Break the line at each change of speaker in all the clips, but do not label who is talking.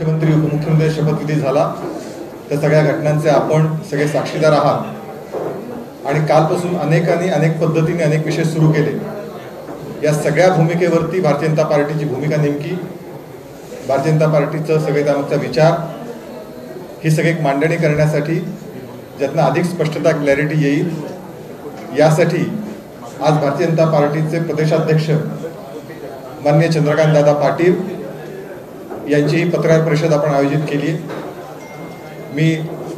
मुख्यमंत्री उपमुख्यमंत्री शपथविधी झाला त्या सगळ्या घटनांचे आपण सगळे साक्षीदार आहात आणि कालपासून अनेक पद्धतीने अनेक विषय सुरू केले। या सगळ्या भूमिकेवरती भारतीय जनता पार्टीची भूमिका नेमकी, भारतीय जनता पार्टीचं सगळे त्यामागचा विचार ही सगळी मांडणी करण्यासाठी ज्यातनं अधिक स्पष्टता क्लॅरिटी येईल यासाठी आज भारतीय जनता पार्टीचे प्रदेशाध्यक्ष माननीय चंद्रकांत दादा पाटील यांची ही पत्रकार परिषद आपण आयोजित केली आहे। मी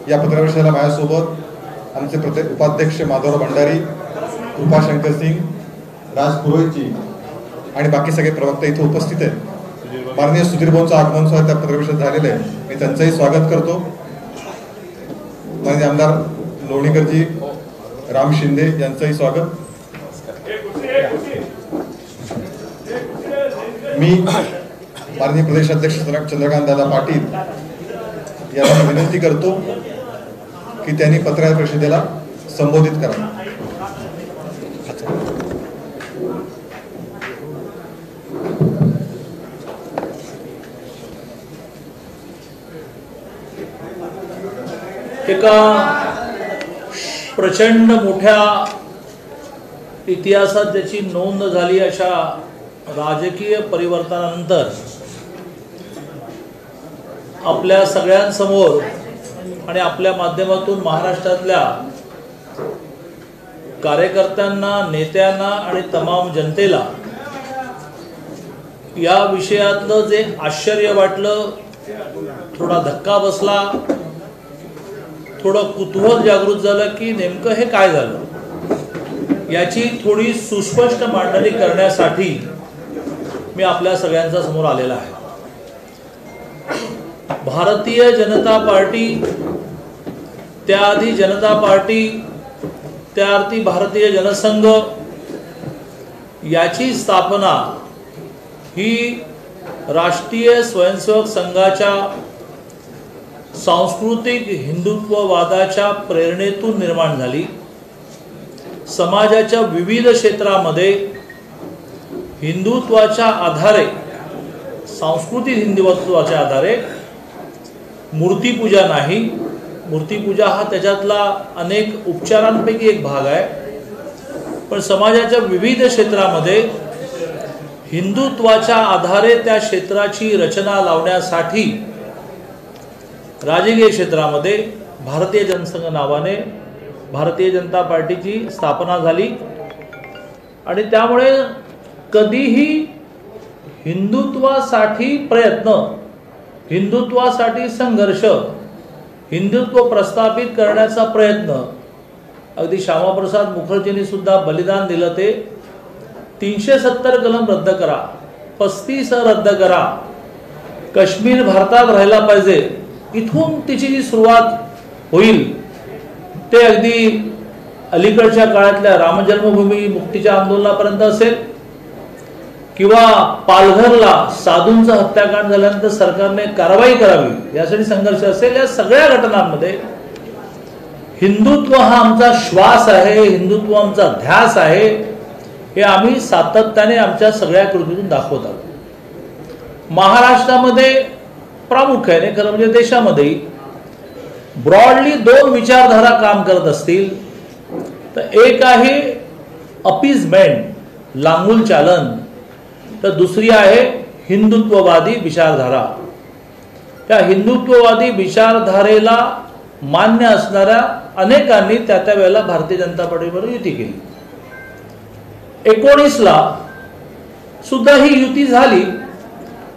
या पत्रकार परिषदेला माझ्यासोबत आमचे उपाध्यक्ष माधवराव भंडारी, कृपाशंकर सिंग, राज पुरोहितजी आणि बाकी सगळे प्रवक्ते इथे उपस्थित आहेत। माननीय सुधीर भाऊंचं आगमन सुद्धा त्या पत्रकार परिषदेत झालेलं आहे, मी त्यांचंही स्वागत करतो। माननीय आमदार लोणीकरजी, राम शिंदे यांचंही स्वागत। मी माननीय प्रदेशाध्यक्ष चंद्रकांत दादा पाटील यांना विनंती करतो की त्यांनी पत्रकार परिषदेला संबोधित करावं।
एका प्रचंड मोठ्या इतिहासात ज्याची नोंद झाली अशा राजकीय परिवर्तनानंतर आपल्या सगळ्यांसमोर आणि आपल्या माध्यमातून महाराष्ट्रातल्या कार्यकर्त्यांना, नेत्यांना आणि तमाम जनतेला या विषयातलं जे आश्चर्य वाटलं, थोडा धक्का बसला, थोडं कुतूहल जागृत झालं की नेमकं हे काय झालं याची थोडी सुस्पष्ट मांडणी करण्यासाठी मी आपल्या सगळ्यांच्या समोर आलेला आहे। भारतीय जनता पार्टी, त्याआधी जनता पार्टी, त्याआधी भारतीय जनसंघ याची स्थापना ही राष्ट्रीय स्वयंसेवक संघाच्या सांस्कृतिक हिंदुत्ववादाच्या प्रेरणेतून निर्माण झाली। समाजाच्या विविध क्षेत्रामध्ये हिंदुत्वाच्या आधारे, सांस्कृतिक हिंदुत्वाच्या आधारे मूर्तिपूजा नाही, मूर्तिपूजा हा त्याच्यातला अनेक उपचारांपैकी एक भाग आहे, पण समाजाच्या विविध क्षेत्रामध्ये हिंदुत्वाच्या आधारे त्या क्षेत्राची रचना लावण्यासाठी राजकीय क्षेत्रामध्ये भारतीय जनसंघ नावाने भारतीय जनता पार्टीची स्थापना झाली आणि त्यामुळे कधीही हिंदुत्वासाठी प्रयत्न, हिंदुत्वासाठी संघर्ष, हिंदुत्व प्रस्थापित करण्याचा प्रयत्न, अगदी श्यामाप्रसाद मुखर्जींनी सुद्धा बलिदान दिलं ते 370 कलम रद्द करा, 35 रद्द करा, काश्मीर भारतात राहायला पाहिजे, इथून तिची जी सुरुवात होईल ते अगदी अलीकडच्या काळातल्या रामजन्मभूमी मुक्तीच्या आंदोलनापर्यंत असेल किंवा पालघरला साधूंचं हत्याकांड झाल्यानंतर सरकारने कारवाई करावी यासाठी संघर्ष असेल, या सगळ्या घटनांमध्ये हिंदुत्व हा आमचा श्वास आहे, हिंदुत्व आमचा ध्यास आहे, हे आम्ही सातत्याने आमच्या सगळ्या कृतीतून दाखवत आहोत। महाराष्ट्रामध्ये प्रामुख्याने, खरं म्हणजे देशामध्ये ब्रॉडली दोन विचारधारा काम करत असतील तर एक आहे अपीजमेंट, लांगुल चालन, तर दुसरी आहे हिंदुत्ववादी विचारधारा। त्या हिंदुत्ववादी विचारधारेला मान्य असणाऱ्या अनेकांनी त्या वेळेला भारतीय जनता पार्टीबरोबर युती केली। 19 ला सुद्धा ही युती झाली,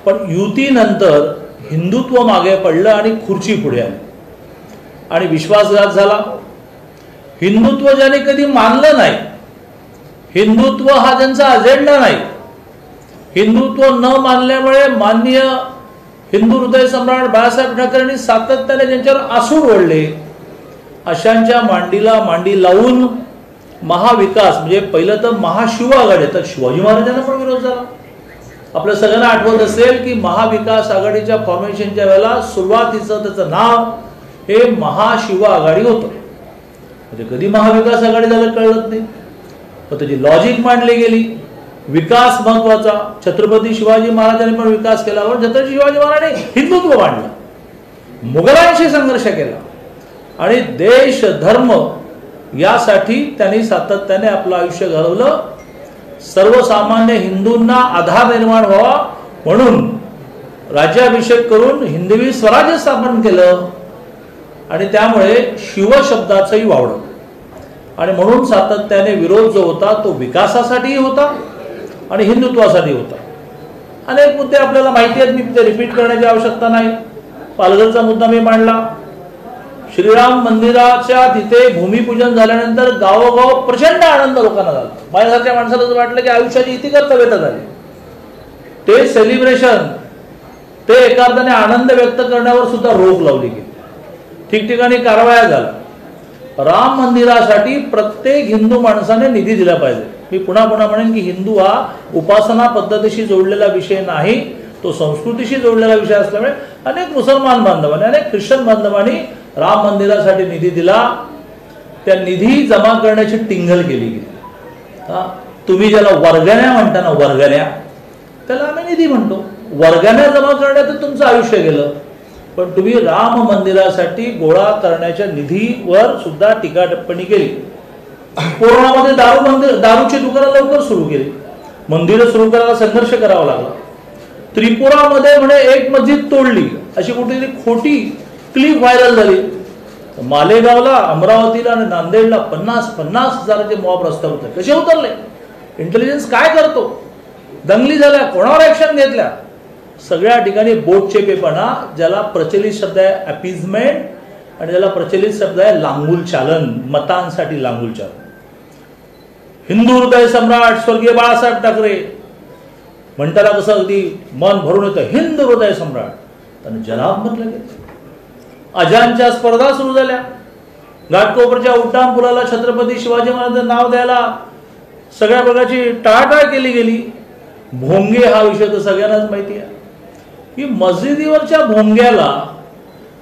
पण युतीनंतर हिंदुत्व मागे पडलं आणि खुर्ची पुढे आली आणि विश्वासघात झाला। हिंदुत्व ज्याने कधी मानलं नाही, हिंदुत्व हा त्यांचा अजेंडा नाही, हिंदुत्व न मानल्यामुळे माननीय हिंदू हृदय सम्राट बाळासाहेब ठाकरेंनी सातत्याने ज्यांच्यावर आसूड ओढले, अशांच्या मांडीला मांडी लावून महाविकास म्हणजे पहिलं तर महाशिव आघाडी, तर शिवाजी महाराजांना पण विरोध झाला। आपल्या सगळ्यांना आठवत असेल की महाविकास आघाडीच्या फॉर्मेशनच्या वेळेला सुरुवातीचं त्याचं नाव हे महाशिव आघाडी होतं। म्हणजे कधी महाविकास आघाडी झालं कळत नाही, पण त्याची लॉजिक मांडली गेली विकास महत्वाचा, छत्रपती शिवाजी महाराजांनी पण विकास केला, पण छत्रपती शिवाजी महाराजांनी हिंदुत्व मांडलं, मुघलांशी संघर्ष केला आणि देश धर्म यासाठी त्यांनी सातत्याने आपलं आयुष्य घालवलं. सर्वसामान्य हिंदूंना आधार निर्माण व्हावा म्हणून राज्याभिषेक करून हिंदवी स्वराज्य स्थापन केलं आणि त्यामुळे शिवशब्दाचंही वावडं. आणि म्हणून सातत्याने विरोध जो होता तो विकासासाठीही होता आणि हिंदुत्वासाठी होता. अनेक मुद्दे आपल्याला माहिती आहेत, मी ते रिपीट करण्याची आवश्यकता नाही. पालघरचा मुद्दा मी मांडला. श्रीराम मंदिराच्या तिथे भूमिपूजन झाल्यानंतर गावोगाव प्रचंड आनंद लोकांना झाला. माझ्यासारख्या माणसाला असं वाटलं की आयुष्याची इति कर्तव्यता झाली. ते सेलिब्रेशन, ते एका अर्थाने आनंद व्यक्त करण्यावर सुद्धा रोक लावली गेली. ठिकठिकाणी कारवाया झाल्या. राम मंदिरासाठी प्रत्येक हिंदू माणसाने निधी दिला पाहिजे. मी पुन्हा पुन्हा म्हणेन की हिंदू हा उपासना पद्धतीशी जोडलेला विषय नाही, तो संस्कृतीशी जोडलेला विषय असल्यामुळे अनेक मुसलमान बांधवांनी, अनेक ख्रिश्चन बांधवांनी राम मंदिरासाठी निधी दिला. त्या निधी जमा करण्याची टिंगल केली गेली. तुम्ही ज्याला वर्गण्या म्हणता ना, वर्गण्या, त्याला आम्ही निधी म्हणतो. वर्गण्या जमा करण्यात तुमचं आयुष्य गेलं, पण तुम्ही राम मंदिरासाठी गोळा करण्याच्या निधीवर सुद्धा टीका टिप्पणी केली. कोरोनामध्ये दारूची दुकानं लवकर सुरू केली, मंदिरं सुरू करायला संघर्ष करावा लागला. त्रिपुरामध्ये म्हणे एक मस्जिद तोडली अशी कुठेतरी खोटी क्लिप व्हायरल झाली. मालेगावला, अमरावतीला आणि नांदेडला 50,000 हजाराचे मॉब रस्त्यावर होते. कसे उतरले? इंटेलिजन्स काय करतो? दंगली झाल्या, कोणावर ऍक्शन घेतल्या? सगळ्या ठिकाणी बोटचेपेपणा, ज्याला प्रचलित शब्द आहे अपीजमेंट आणि ज्याला प्रचलित शब्द आहे लांगुल चालन, मतांसाठी लांगुल चालन. हिंदू हृदय सम्राट स्वर्गीय बाळासाहेब ठाकरे म्हणताना कसं अगदी मन भरून येतं, हिंदू हृदय सम्राट. त्याने जनाब म्हटलं गेलं. अजानच्या स्पर्धा सुरू झाल्या. घाटकोपरच्या उड्डाण पुलाला छत्रपती शिवाजी महाराजांचं नाव द्यायला सगळ्या प्रकारची टाळाटाळ केली गेली. भोंगे हा विषय तर सगळ्यांनाच माहिती आहे की मस्जिदीवरच्या भोंग्याला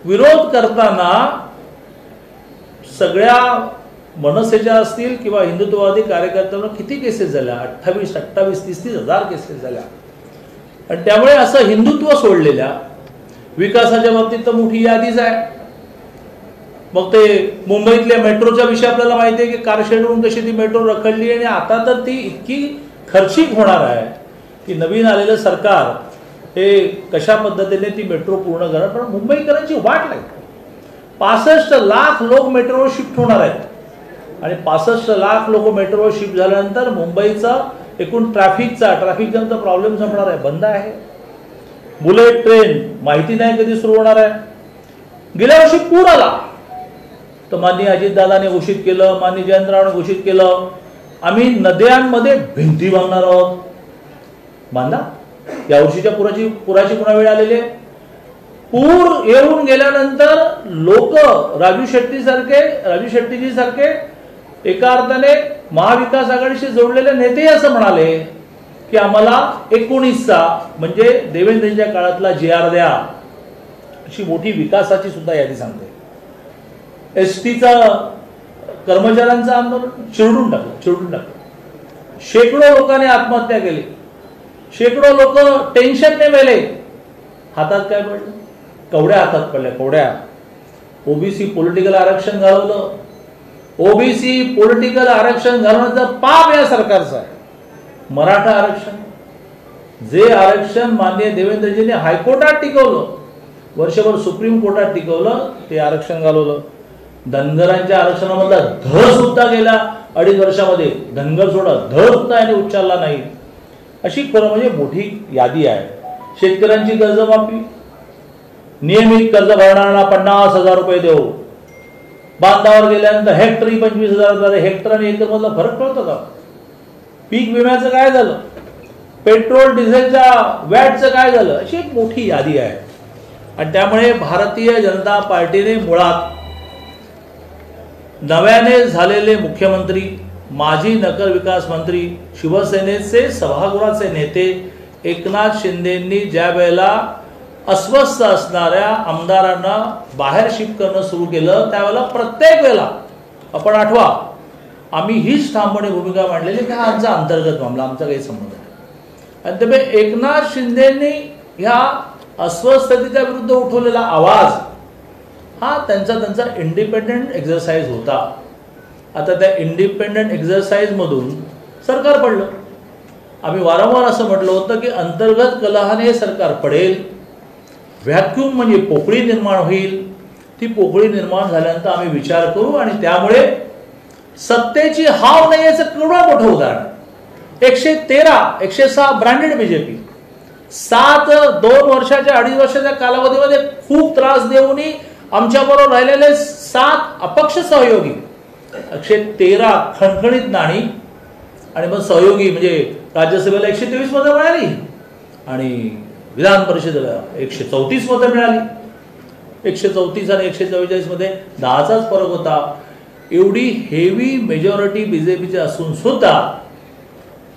विरोध करताना सगळ्या मनसेच्या असतील किंवा हिंदुत्ववादी कार्यकर्त्यांना किती केसेस झाल्या? 28, 30 हजार केसेस झाल्या. आणि त्यामुळे असं हिंदुत्व सोडलेल्या विकासाच्या बाबतीत तर मोठी यादीच आहे. मग ते मुंबईतल्या मेट्रोच्या विषयी आपल्याला माहिती आहे की कारशेडवरून कशी ती मेट्रो रखडली आणि आता तर ती इतकी खर्चिक होणार आहे की नवीन आलेलं सरकार हे कशा पद्धतीने ती मेट्रो पूर्ण करणार. पण मुंबईकरांची वाट लागते. 65 लाख लोक मेट्रोवर शिफ्ट होणार आहेत आणि 65 लाख लोक मेट्रोवर शिफ्ट झाल्यानंतर मुंबईचा एकूण ट्रॅफिक जॅमचा प्रॉब्लेम संपणार आहे, बंद आहे. बुलेट ट्रेन माहिती नाही कधी सुरू होणार आहे. गेल्या वर्षी पूर आला तर माननीय अजितदादाने घोषित केलं, माननीय जयंतरावने घोषित केलं, आम्ही नद्यांमध्ये भिंती बांधणार आहोत. बांधा. या वर्षीच्या पुराची पुन्हा वेळ आलेली आहे. पूर येऊन गेल्यानंतर लोक राजू शेट्टीजी सारखे एका अर्थाने महाविकास आघाडीशी जोडलेले नेते असं म्हणाले की आम्हाला 19चा म्हणजे देवेंद्रजींच्या काळातला JR द्या. अशी मोठी विकासाची सुद्धा यादी सांगते. STचा कर्मचाऱ्यांचं आंदोलन चिरडून टाकलं. शेकडो लोकांनी आत्महत्या केली. शेकडो लोक टेन्शनने मेले. हातात काय पडलं? कवड्या हातात पडल्या, कवड्या. ओबीसी पॉलिटिकल आरक्षण घालवलं. ओबीसी पॉलिटिकल आरक्षण घालवण्याचं पाप या सरकारचं आहे. मराठा आरक्षण, जे आरक्षण माननीय देवेंद्रजींनी हायकोर्टात टिकवलं, वर्षभर सुप्रीम कोर्टात टिकवलं, ते आरक्षण घालवलं. धनगरांच्या आरक्षणामधला ध सुद्धा गेल्या 2.5 वर्षामध्ये धनगर सोडा ध सुद्धा याने उच्चारला नाही. अशी खरं म्हणजे मोठी यादी आहे. शेतकऱ्यांची कर्जमाफी, नियमित कर्ज भरणाऱ्यांना 50,000 रुपये देऊ. बांधावर गेल्यानंतर हेक्टरी 25,000. हेक्टर आणि एकर मधला फरक कळतो का? पीक विम्याचं काय झालं? पेट्रोल डिझेलच्या वॅटचं काय झालं? अशी एक मोठी यादी आहे. आणि त्यामुळे भारतीय जनता पार्टीने मुळात नव्याने झालेले मुख्यमंत्री, माजी नगर विकास मंत्री, शिवसेनेचे सभागृहाचे नेते एकनाथ शिंदेंनी ज्या वेळेला अस्वस्थ असणाऱ्या आमदारांना बाहेर शिफ्ट करणं सुरू केलं त्यावेळेला प्रत्येक वेळेला आपण आठवा आम्ही हीच ठामपणे भूमिका मांडलेली की हा आमचा अंतर्गत मामला, आमचा काही संबंध नाही. आणि त्यामुळे एकनाथ शिंदेंनी ह्या अस्वस्थतेच्या विरुद्ध उठवलेला आवाज हा त्यांचा इंडिपेंडंट एक्झरसाइज होता. आता त्या इंडिपेंडंट एक्झरसाइजमधून सरकार पडलं. आम्ही वारंवार असं म्हटलं होतं की अंतर्गत कलहाने हे सरकार पडेल, व्हॅक्यूम म्हणजे पोकळी निर्माण होईल. ती पोकळी निर्माण झाल्यानंतर आम्ही विचार करू. आणि त्यामुळे सत्तेची हाव नाही याचं केवढं मोठं उदाहरण. 113 106 ब्रँडेड बीजेपी, 2 वर्षाच्या 2.5 वर्षाच्या कालावधीमध्ये खूप त्रास देऊनही आमच्याबरोबर राहिलेले 7 अपक्ष सहयोगी, 113 खणखणीत नाणी. आणि मग सहयोगी म्हणजे राज्यसभेला 123 मतं मिळाली आणि विधान परिषदेला 134 मतं मिळाली. 134 आणि 144 मध्ये 10चाच फरक होता. एवढी हेवी मेजॉरिटी बीजेपीची असून सुद्धा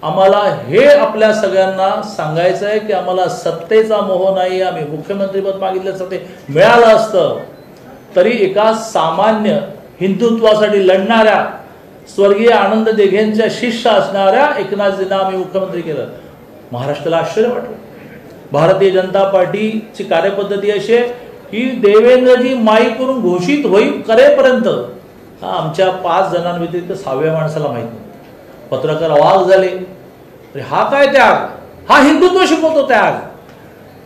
आम्हाला हे आपल्या सगळ्यांना सांगायचं आहे की आम्हाला सत्तेचा मोह नाही. आम्ही मुख्यमंत्रीपद मागितल्याचं ते मिळालं असतं तरी एका सामान्य हिंदुत्वासाठी लढणाऱ्या स्वर्गीय आनंद दिघेंच्या शिष्य असणाऱ्या एकनाथजींना आम्ही मुख्यमंत्री केलं. महाराष्ट्राला आश्चर्य वाटलं. भारतीय जनता पार्टीची कार्यपद्धती अशी आहे की देवेंद्रजी माईकवरून घोषित होईल करेपर्यंत हा आमच्या 5 जणांव्यतिरिक्त 6व्या माणसाला माहीत नव्हतं. पत्रकार अवाक झाले. हा काय त्याग? हा हिंदुत्व शिकवतो.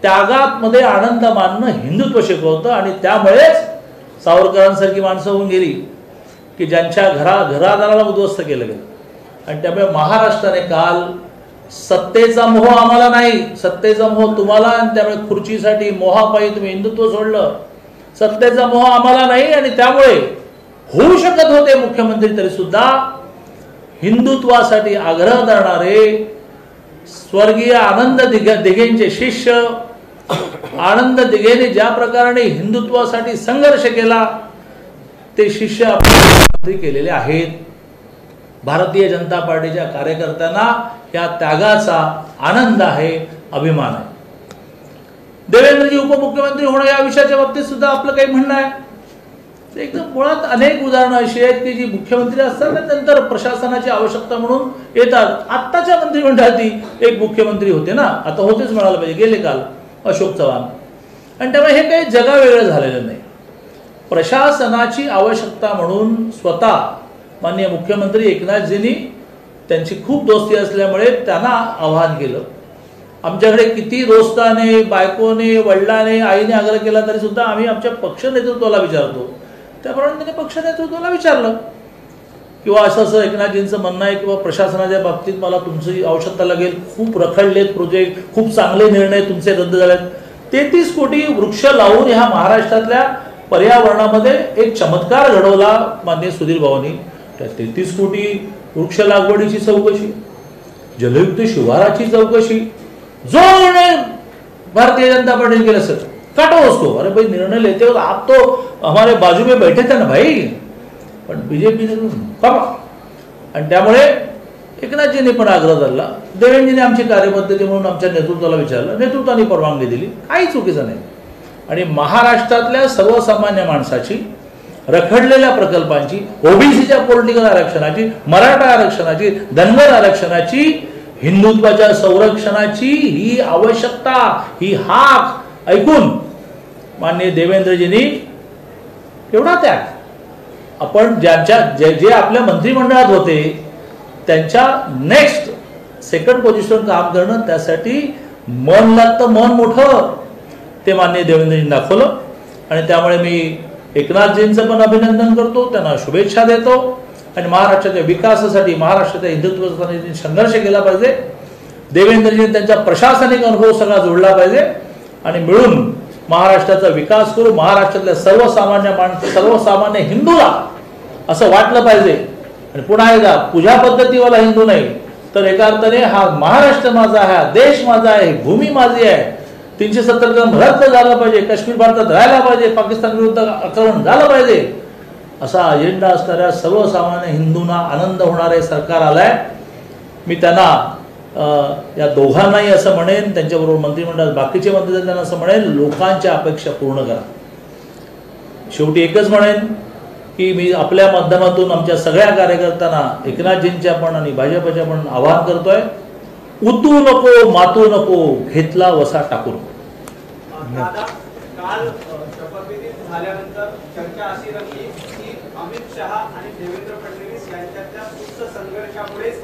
त्यागात मध्ये आनंद मानणं हिंदुत्व शिकवतं. आणि त्यामुळेच सावरकरांसारखी माणसं होऊन गेली की ज्यांच्या घरादाराला उद्ध्वस्त केलं गेलं. आणि त्यामुळे महाराष्ट्राने काल सत्तेचा मोह आम्हाला नाही, सत्तेचा मोह तुम्हाला, आणि त्यामुळे खुर्चीसाठी मोहापायी तुम्ही हिंदुत्व सोडलं. सत्तेचा मोह आम्हाला नाही आणि त्यामुळे होऊ शकत होते मुख्यमंत्री तरी सुद्धा हिंदुत्वासाठी आग्रह धरणारे स्वर्गीय आनंद दिघेंचे शिष्य, आनंद दिघेने ज्या प्रकारे हिंदुत्वासाठी संघर्ष केला ते शिष्य आपण केलेले आहेत. भारतीय जनता पार्टीच्या कार्यकर्त्यांना या त्यागाचा आनंद आहे, अभिमान आहे. देवेंद्रजी उपमुख्यमंत्री होणं या विषयाच्या बाबतीत सुद्धा आपलं काही म्हणणं आहे. एकदम मुळात अनेक उदाहरणं अशी आहेत की जी मुख्यमंत्री असतात ना नंतर प्रशासनाची आवश्यकता म्हणून येतात. आत्ताच्या मंत्रिमंडळात एक मुख्यमंत्री होते ना, आता होतेच म्हणायला पाहिजे, गेले काल अशोक चव्हाण. आणि त्यामुळे हे काही जगावेगळं झालेलं नाही. प्रशासनाची आवश्यकता म्हणून स्वतः माननीय मुख्यमंत्री एकनाथजींनी त्यांची खूप दोस्ती असल्यामुळे त्यांना आवाहन केलं. आमच्याकडे किती दोस्ताने, बायकोने, वडिलाने, आईने आग्रह केला तरी सुद्धा आम्ही आमच्या पक्ष नेतृत्वाला विचारतो. त्याप्रमाणे त्यांनी पक्ष नेतृत्वाला विचारलं किंवा असं एकनाथजींचं म्हणणं आहे किंवा प्रशासनाच्या बाबतीत मला तुमची आवश्यकता लागेल, खूप रखडलेत प्रोजेक्ट, खूप चांगले निर्णय तुमचे रद्द झालेत. 33 कोटी वृक्ष लावून ह्या महाराष्ट्रातल्या पर्यावरणामध्ये एक चमत्कार घडवला माननीय सुधीर भाऊंनी. त्या 33 कोटी वृक्ष लागवडीची चौकशी, जलयुक्त शिवाराची चौकशी, जो निर्णय भारतीय जनता पार्टी ने केला सर काटो उसको. अरे भाई निर्णय लेते हो आप तो हमारे बाजू में बैठे थे ना भाई, पण बीजेपी ने करा. आणि त्यामुळे एकनाथजींनी पण आग्रह धरला. देवेंद्रजींनी आमची कार्यपद्धती म्हणून आमच्या नेतृत्वाला विचारलं, नेतृत्वाने परवानगी दिली, काही चुकीचं नाही. आणि महाराष्ट्रातल्या सर्वसामान्य माणसाची, रखडलेल्या प्रकल्पांची, ओबीसीच्या पॉलिटिकल आरक्षणाची, मराठा आरक्षणाची, धनगर आरक्षणाची, हिंदुत्वाच्या संरक्षणाची ही आवश्यकता, ही हाक ऐकून माननीय देवेंद्रजींनी एवढा त्याग, आपण जे आपल्या मंत्रिमंडळात होते त्यांच्या नेक्स्ट सेकंड पोझिशन काम करणं, त्यासाठी मन लागतं, मन मोठं, ते माननीय देवेंद्रजींनी दाखवलं. आणि त्यामुळे मी एकनाथजींचं पण अभिनंदन करतो, त्यांना शुभेच्छा देतो. आणि महाराष्ट्राच्या विकासासाठी, महाराष्ट्राच्या हिंदुत्वासाठी संघर्ष केला पाहिजे. देवेंद्रजींनी त्यांचा प्रशासनिक अनुभव सगळा जोडला पाहिजे आणि मिळून महाराष्ट्राचा विकास करू. महाराष्ट्रातल्या सर्वसामान्य हिंदूला असं वाटलं पाहिजे. आणि पुन्हा एकदा पूजा पद्धतीवाला हिंदू नाही तर एका अर्थाने हा महाराष्ट्र माझा आहे, हा देश माझा आहे, भूमी माझी आहे. 370 कलम रद्द झालं पाहिजे, काश्मीर भारतात राहायला पाहिजे, पाकिस्तान विरुद्ध आक्रमण झालं पाहिजे, असा अजेंडा असणाऱ्या सर्वसामान्य हिंदूंना आनंद होणारे सरकार आलंय. मी त्यांना या दोघांनाही असं म्हणेन, त्यांच्याबरोबर मंत्रिमंडळात बाकीचे मंत्री त्यांना असं म्हणेन, लोकांच्या अपेक्षा पूर्ण करा. शेवटी एकच म्हणेन, की मी आपल्या माध्यमातून आमच्या सगळ्या कार्यकर्त्यांना एकनाथजींच्या पण आणि भाजपच्या पण आवाहन करतोय, उतू नको मातू नको, घेतला वसा टाकू नको.
दादा, काल शपथविधी झाल्यानंतर चर्चा अशी रंगली की अमित शहा आणि देवेंद्र फडणवीस यांच्यातल्या उच्च संघर्षामुळेच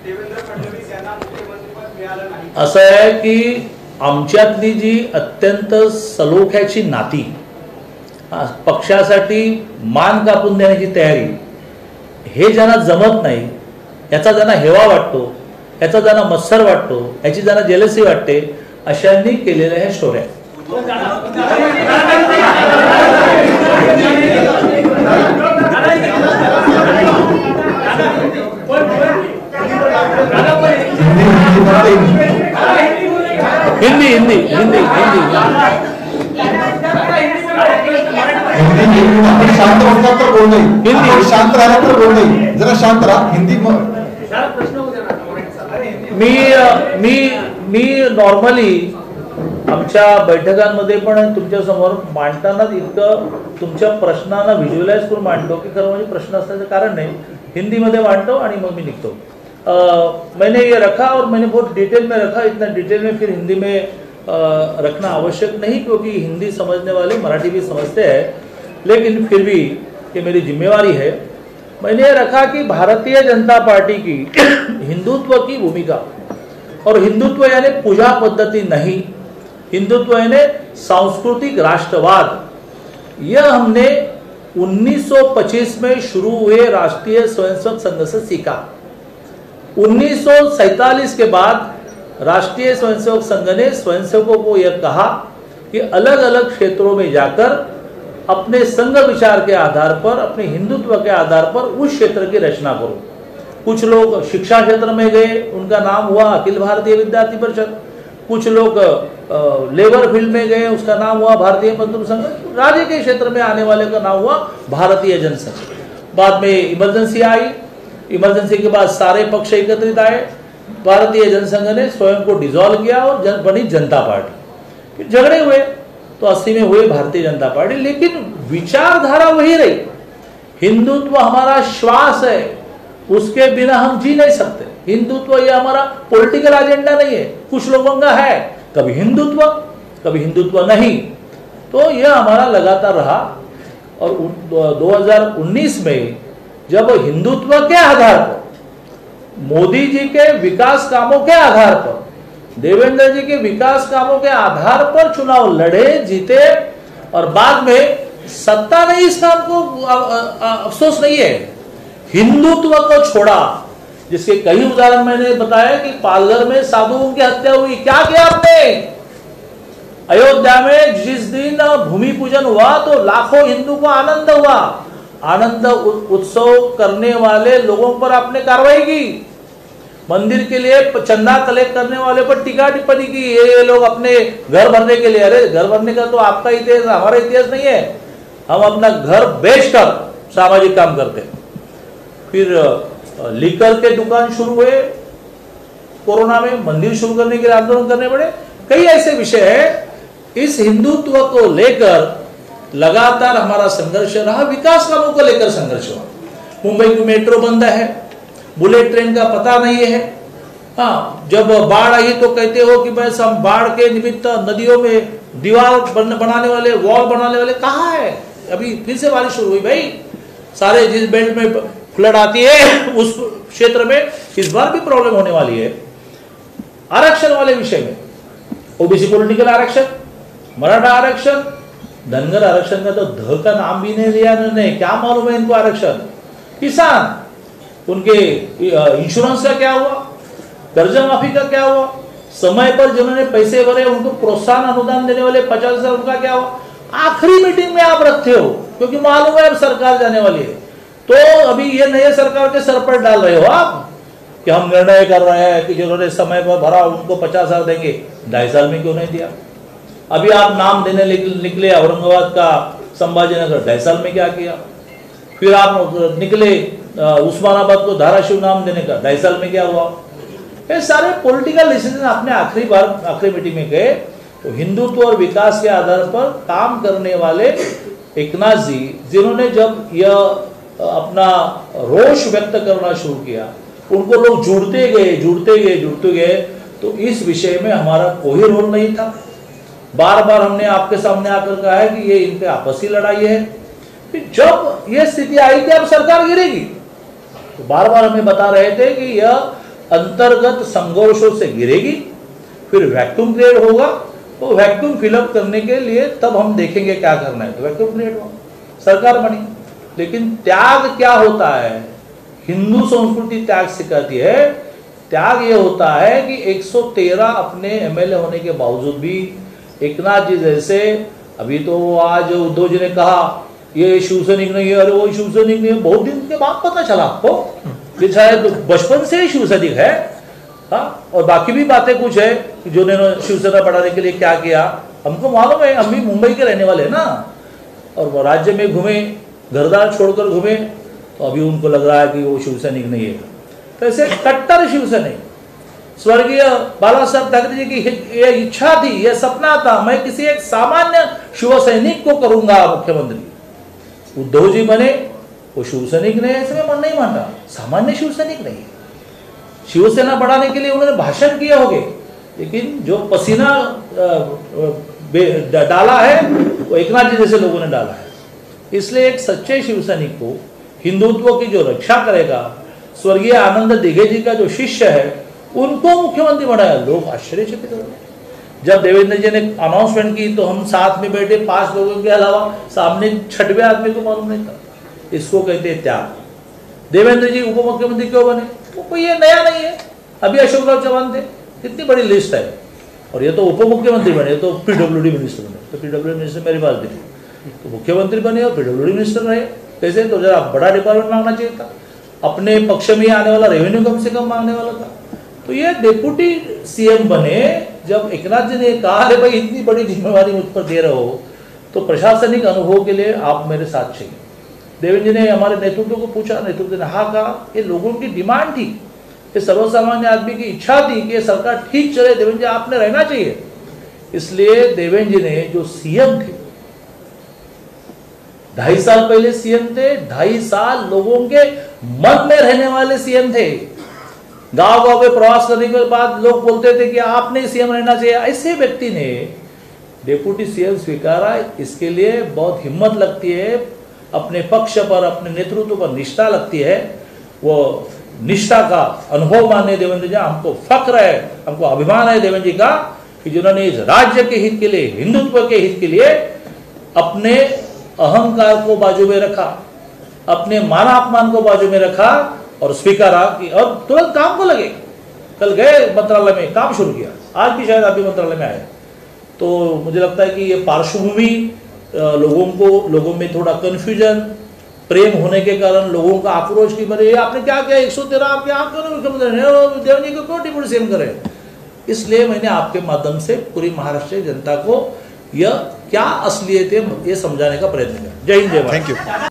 देवेंद्र फडणवीस यांना मुख्यमंत्रीपद मिळालं नाही.
असं आहे की आमच्यातली जी अत्यंत सलोख्याची नाती, पक्षासाठी मान कापून देण्याची तयारी, हे ज्यांना जमत नाही, याचा ज्यांना हेवा वाटतो, याचा ज्यांना मत्सर वाटतो, याची ज्यांना जेलसी वाटते, अशांनी केलेल्या ह्या स्टोऱ्या. हिंदी हिंदी हिंदी हिंदी
आपण शांत बसतात तर बोल नाही, आपण शांत राहिला तर बोल नाही, जरा शांत राहा. हिंदी
मी नॉर्मली आमच्या बैठकांमध्ये पण तुमच्या समोर मांडताना इतकं तुमच्या प्रश्नांना व्हिज्युअलाइज करून मांडतो की खरं म्हणजे प्रश्न असण्याचं कारण नाही, हिंदीमध्ये मांडतो आणि मग मी निघतो. मैंने ये रखा और मैंने बहुत डिटेल में रखा. इतना डिटेल में फिर हिंदी में रखना आवश्यक नहीं, क्योंकि हिंदी समझने वाले मराठी भी समझते हैं, लेकिन फिर भी ये मेरी जिम्मेवारी है. मैंने ये रखा कि भारतीय जनता पार्टी की हिंदुत्व की भूमिका, और हिंदुत्व यानी पूजा पद्धति नहीं, हिंदुत्व यानी सांस्कृतिक राष्ट्रवाद. यह हमने 1925 में शुरू हुए राष्ट्रीय स्वयंसेवक संघ से सीखा. 1947 के बाद राष्ट्रीय स्वयंसेवक संघ ने स्वयंसेवकों को यह कहा कि अलग अलग क्षेत्रों में जाकर अपने संघ विचार के आधार पर, अपने हिंदुत्व के आधार पर उस क्षेत्र की रचना करो. कुछ लोग शिक्षा क्षेत्र में गए, उनका नाम हुआ अखिल भारतीय विद्यार्थी परिषद. कुछ लोग लेबर फील्ड में गए, उसका नाम हुआ भारतीय मजदूर संघ. राज्य के क्षेत्र में आने वाले का नाम हुआ भारतीय जनसंघ. बाद में इमरजेंसी आई, इमरजेंसी के बाद सारे पक्ष एकत्रित आए, भारतीय जनसंघ ने स्वयं को डिसॉल्व किया और बनी जनता पार्टी. झगड़े हुए तो 80 में हुए भारतीय जनता पार्टी, लेकिन विचारधारा वही रही. हिंदुत्व हमारा श्वास है, उसके बिना हम जी नहीं सकते. हिंदुत्व ये हमारा पॉलिटिकल एजेंडा नहीं है. कुछ लोगों का है कभी हिंदुत्व नहीं, तो यह हमारा लगातार रहा. और 2019 में जब हिंदुत्व के आधार पर, मोदी जी के विकास कामों के आधार पर, देवेंद्र जी के विकास कामों के आधार पर चुनाव लड़े, जीते, और बाद में सत्ता नहीं, इस काम को अफसोस नहीं है, हिंदुत्व को छोड़ा. जिसके कई उदाहरण मैंने बताया कि पालघर में साधुओं की हत्या हुई. क्या किया आपने? अयोध्या में जिस दिन भूमि पूजन हुआ तो लाखों हिंदू को आनंद हुआ. आनंद उत्सव करने वाले लोगों पर आपने कार्रवाई की. मंदिर के लिए चंदा कलेक्ट करने वाले पर टीका टिप्पणी की. ये लोग अपने घर भरने के लिए. अरे घर भरने का तो आपका इतिहास, हमारा इतिहास नहीं है. हम अपना घर बेचकर सामाजिक काम करते. फिर लीकर के दुकान शुरू हुए कोरोना में, मंदिर शुरू करने के लिए आंदोलन करने पड़े. कई ऐसे विषय है. इस हिंदुत्व को लेकर लगातार हमारा संघर्ष रहा. विकास कामों को लेकर संघर्ष हुआ. मुंबई की मेट्रो बंद है, बुलेट ट्रेन का पता नहीं है. हाँ, जब बाढ़ आई तो कहते हो कि बस हम बाढ़ के निमित्त नदियों में दीवार बनाने वाले, वॉल बनाने वाले कहाँ है? अभी फिर से बारिश शुरू हुई भाई. सारे जिस बेल्ट में फ्लड आती है उस क्षेत्र में इस बार भी प्रॉब्लम होने वाली है. आरक्षण वाले विषय में, ओबीसी पॉलिटिकल आरक्षण, मराठा आरक्षण, धनगर आरक्षण का तो ध का नाम भी नहीं लिया इन्होंने. क्या मालूम है इनको आरक्षण? किसान, उनके इंश्योरेंस का क्या हुआ? कर्जा माफी का क्या हुआ? समय पर जिन्होंने पैसे भरे उनको प्रोत्साहन अनुदान देने वाले 50,000, उनका क्या हुआ? आखिरी मीटिंग में आप रखते हो क्योंकि मालूम है अब सरकार जाने वाली है. तो अभी ये नए सरकार के सर पर डाल रहे हो आप कि हम निर्णय कर रहे हैं कि जिन्होंने समय पर भरा उनको 50,000 देंगे. 2.5 साल में क्यों नहीं दिया? अभी आप नाम देने निकले औरंगाबाद का संभाजीनगर, 2.5 साल में क्या किया? फिर आप निकले उस्मानाबाद को धाराशिव नाम देने का, 2.5 साल में क्या हुआ? ये सारे पॉलिटिकल डिसीजन आपने आखिरी मीटिंग में गए. तो हिंदुत्व और विकास के आधार पर काम करने वाले एकनाथ जी जिन्होंने जब यह अपना रोष व्यक्त करना शुरू किया, उनको लोग जुड़ते गए, तो इस विषय में हमारा कोई रोल नहीं था। बार बार हमने आपके सामने आकर कहा है कि ये इनके आपसी लड़ाई है। फिर जब ये स्थिति आई कि अब सरकार गिरेगी, तो बार बार हमें बता रहे थे कि यह अंतर्गत संघर्षों से गिरेगी, फिर वैक्यूम क्रिएट होगा, तो वैक्यूम फिलअप करने के लिए तब हम देखेंगे क्या करना है। तो वैक्यूम क्रिएट हुआ, सरकार बनी। लेकिन त्याग क्या होता है? हिंदू संस्कृति त्याग सिखाती है। त्याग ये होता है कि 113 अपने एमएलए होने के बावजूद भी एकनाथ जी जैसे, अभी तो आज उद्धव जी ने कहा ये शिवसैनिक नहीं है, अरे वो शिवसैनिक नहीं है, बहुत दिन के बाद पता चला आपको कि शायद बचपन से ही शिवसैनिक है। हाँ, और बाकी भी बातें कुछ है कि जो उन्होंने शिवसेना बढ़ाने के लिए क्या किया हमको मालूम है। हम भी मुंबई के रहने वाले हैं ना, और वो राज्य में घूमे, घरदार छोड़कर घूमे, तो अभी उनको लग रहा है कि वो शिवसैनिक नहीं है। तो ऐसे कट्टर शिवसैनिक, स्वर्गीय बाला साहब ठाकरे जी की ये इच्छा थी, यह सपना था, मैं किसी एक सामान्य शिवसैनिक को करूंगा मुख्यमंत्री। उद्धव जी बने, वो शिवसैनिक नहीं, ऐसे में मन नहीं मानता, सामान्य शिवसैनिक नहीं है। शिवसेना बढ़ाने के लिए उन्होंने भाषण किए होंगे, लेकिन जो पसीना डाला है वो एकनाथ जी जैसे लोगों ने डाला है। इसलिए एक सच्चे शिवसैनिक को, हिंदुत्व की जो रक्षा करेगा, स्वर्गीय आनंद दिघे जी का जो शिष्य है, उनको मुख्यमंत्री बनाया। लोग आश्चर्यचकित हो गए। जब देवेंद्र जी ने अनाउंसमेंट की तो हम साथ में बैठे 5 लोगों के अलावा सामने 6वें आदमी को मालूम नहीं था। इसको कहते हैं त्याग। देवेंद्र जी उप मुख्यमंत्री क्यों बने? तो कोई ये नया नहीं है, अभी अशोक राव चौहान थे, कितनी बड़ी लिस्ट है। और ये तो उप मुख्यमंत्री बने, तो पीडब्ल्यूडी मिनिस्टर बने, तो पीडब्ल्यूडी मिनिस्टर मेरे पास भी थे, तो मुख्यमंत्री बने और पीडब्ल्यूडी मिनिस्टर रहे। कैसे? तो जरा बड़ा डिपार्टमेंट मांगना चाहिए था, अपने पक्ष में ही आने वाला रेवेन्यू कम से कम मांगने वाला था। तो ये डिप्यूटी सीएम बने। जब एकनाथ जी ने कहा अरे भाई इतनी बड़ी जिम्मेवारी मुझ पर दे रहे हो, तो प्रशासनिक अनुभव के लिए आप मेरे साथ चाहिए। देवेंद्र जी ने हमारे नेतृत्व को पूछा, नेतृत्व ने हाँ कहा। ये लोगों की डिमांड थी, ये सर्वसामान्य आदमी की इच्छा थी कि ये सरकार ठीक चले, देवेंद्र जी आपने रहना चाहिए। इसलिए देवेंद्र जी ने जो सीएम थे, 2.5 साल पहले सीएम थे, 2.5 साल लोगों के मन में रहने वाले सीएम थे। गांव गांव में प्रवास करने के बाद लोग बोलते थे कि आपने सीएम रहना चाहिए। ऐसे व्यक्ति ने डिप्यूटी सीएम स्वीकारा। इसके लिए बहुत हिम्मत लगती है, अपने पक्ष पर, अपने नेतृत्व पर निष्ठा लगती है। वो निष्ठा का अनुभव माने देवेंद्र जी, हमको फक्र है, हमको अभिमान है देवेंद्र जी का कि जिन्होंने इस राज्य के हित के लिए, हिंदुत्व के हित के लिए अपने अहंकार को बाजू में रखा, अपने मानापमान को बाजू में रखा और स्वीकारा कि अब तुरंत काम को लगे। कल गए मंत्रालय में, काम शुरू किया, आज भी शायद अभी मंत्रालय में आए। तो मुझे लगता है कि ये पार्श्वभूमि लोगों में थोड़ा कंफ्यूजन, प्रेम होने के कारण लोगों का आक्रोश की बने आपने क्या किया, 113 आपके आप क्यों मुख्यमंत्री, देवेंद्र जी को क्यों डिप्यूटी सीएम करें। इसलिए मैंने आपके माध्यम से पूरी महाराष्ट्र जनता को यह क्या असलियत है ये समझाने का प्रयत्न किया। जय हिंद, जय भारत।
Thank you.